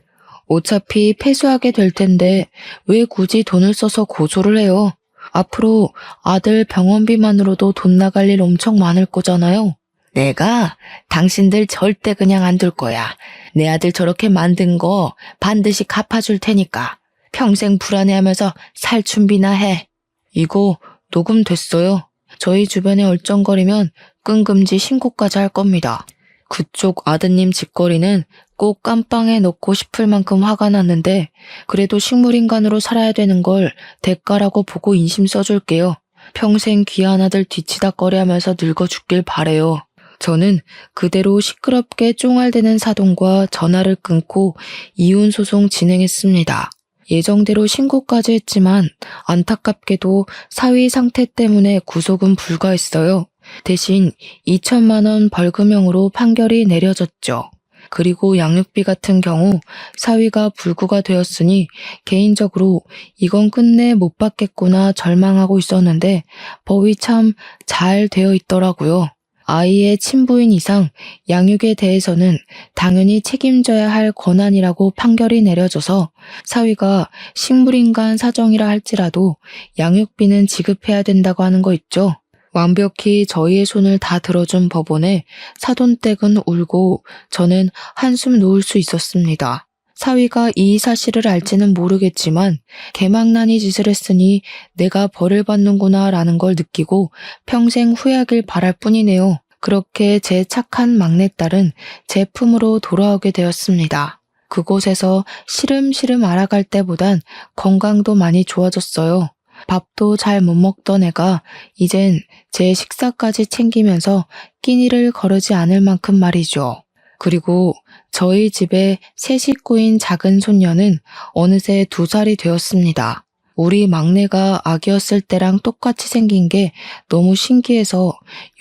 어차피 패소하게 될 텐데 왜 굳이 돈을 써서 고소를 해요? 앞으로 아들 병원비만으로도 돈 나갈 일 엄청 많을 거잖아요. 내가 당신들 절대 그냥 안 둘 거야. 내 아들 저렇게 만든 거 반드시 갚아줄 테니까. 평생 불안해하면서 살 준비나 해. 이거 녹음됐어요. 저희 주변에 얼쩡거리면 끈금지 신고까지 할 겁니다. 그쪽 아드님 짓거리는 꼭 깜빵에 넣고 싶을 만큼 화가 났는데 그래도 식물인간으로 살아야 되는 걸 대가라고 보고 인심 써줄게요. 평생 귀한 아들 뒤치다꺼리하면서 늙어 죽길 바래요. 저는 그대로 시끄럽게 쫑알대는 사돈과 전화를 끊고 이혼 소송 진행했습니다. 예정대로 신고까지 했지만 안타깝게도 사위 상태 때문에 구속은 불가했어요. 대신 2천만 원 벌금형으로 판결이 내려졌죠. 그리고 양육비 같은 경우 사위가 불구가 되었으니 개인적으로 이건 끝내 못 받겠구나 절망하고 있었는데 법이 참 잘 되어 있더라고요. 아이의 친부인 이상 양육에 대해서는 당연히 책임져야 할 권한이라고 판결이 내려져서 사위가 식물인간 사정이라 할지라도 양육비는 지급해야 된다고 하는 거 있죠. 완벽히 저희의 손을 다 들어준 법원에 사돈댁은 울고 저는 한숨 놓을 수 있었습니다. 사위가 이 사실을 알지는 모르겠지만 개망나니 짓을 했으니 내가 벌을 받는구나 라는 걸 느끼고 평생 후회하길 바랄 뿐이네요. 그렇게 제 착한 막내딸은 제 품으로 돌아오게 되었습니다. 그곳에서 시름시름 알아갈 때보단 건강도 많이 좋아졌어요. 밥도 잘 못 먹던 애가 이젠 제 식사까지 챙기면서 끼니를 거르지 않을 만큼 말이죠. 그리고 저희 집의 세 식구인 작은 손녀는 어느새 2살이 되었습니다. 우리 막내가 아기였을 때랑 똑같이 생긴 게 너무 신기해서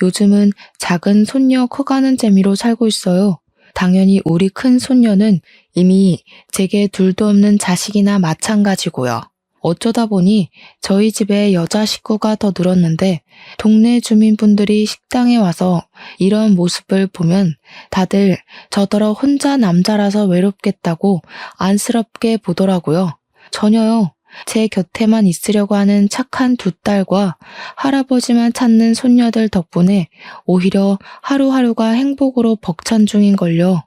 요즘은 작은 손녀 커가는 재미로 살고 있어요. 당연히 우리 큰 손녀는 이미 제게 둘도 없는 자식이나 마찬가지고요. 어쩌다 보니 저희 집에 여자 식구가 더 늘었는데 동네 주민분들이 식당에 와서 이런 모습을 보면 다들 저더러 혼자 남자라서 외롭겠다고 안쓰럽게 보더라고요. 전혀요. 제 곁에만 있으려고 하는 착한 2딸과 할아버지만 찾는 손녀들 덕분에 오히려 하루하루가 행복으로 벅찬 중인걸요.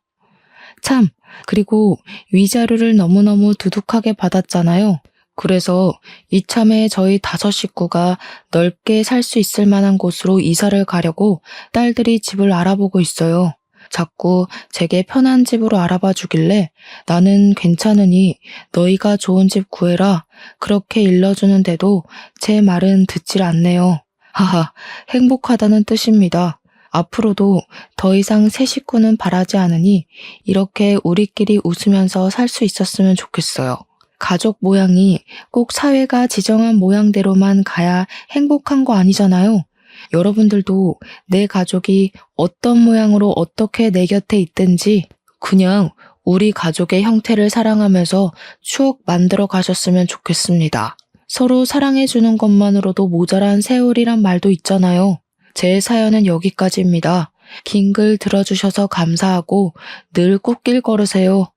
참, 그리고 위자료를 너무너무 두둑하게 받았잖아요. 그래서 이참에 저희 5 식구가 넓게 살 수 있을 만한 곳으로 이사를 가려고 딸들이 집을 알아보고 있어요. 자꾸 제게 편한 집으로 알아봐 주길래 나는 괜찮으니 너희가 좋은 집 구해라 그렇게 일러주는데도 제 말은 듣질 않네요. 하하, 행복하다는 뜻입니다. 앞으로도 더 이상 새 식구는 바라지 않으니 이렇게 우리끼리 웃으면서 살 수 있었으면 좋겠어요. 가족 모양이 꼭 사회가 지정한 모양대로만 가야 행복한 거 아니잖아요. 여러분들도 내 가족이 어떤 모양으로 어떻게 내 곁에 있든지 그냥 우리 가족의 형태를 사랑하면서 추억 만들어 가셨으면 좋겠습니다. 서로 사랑해주는 것만으로도 모자란 세월이란 말도 있잖아요. 제 사연은 여기까지입니다. 긴 글 들어주셔서 감사하고 늘 꽃길 걸으세요.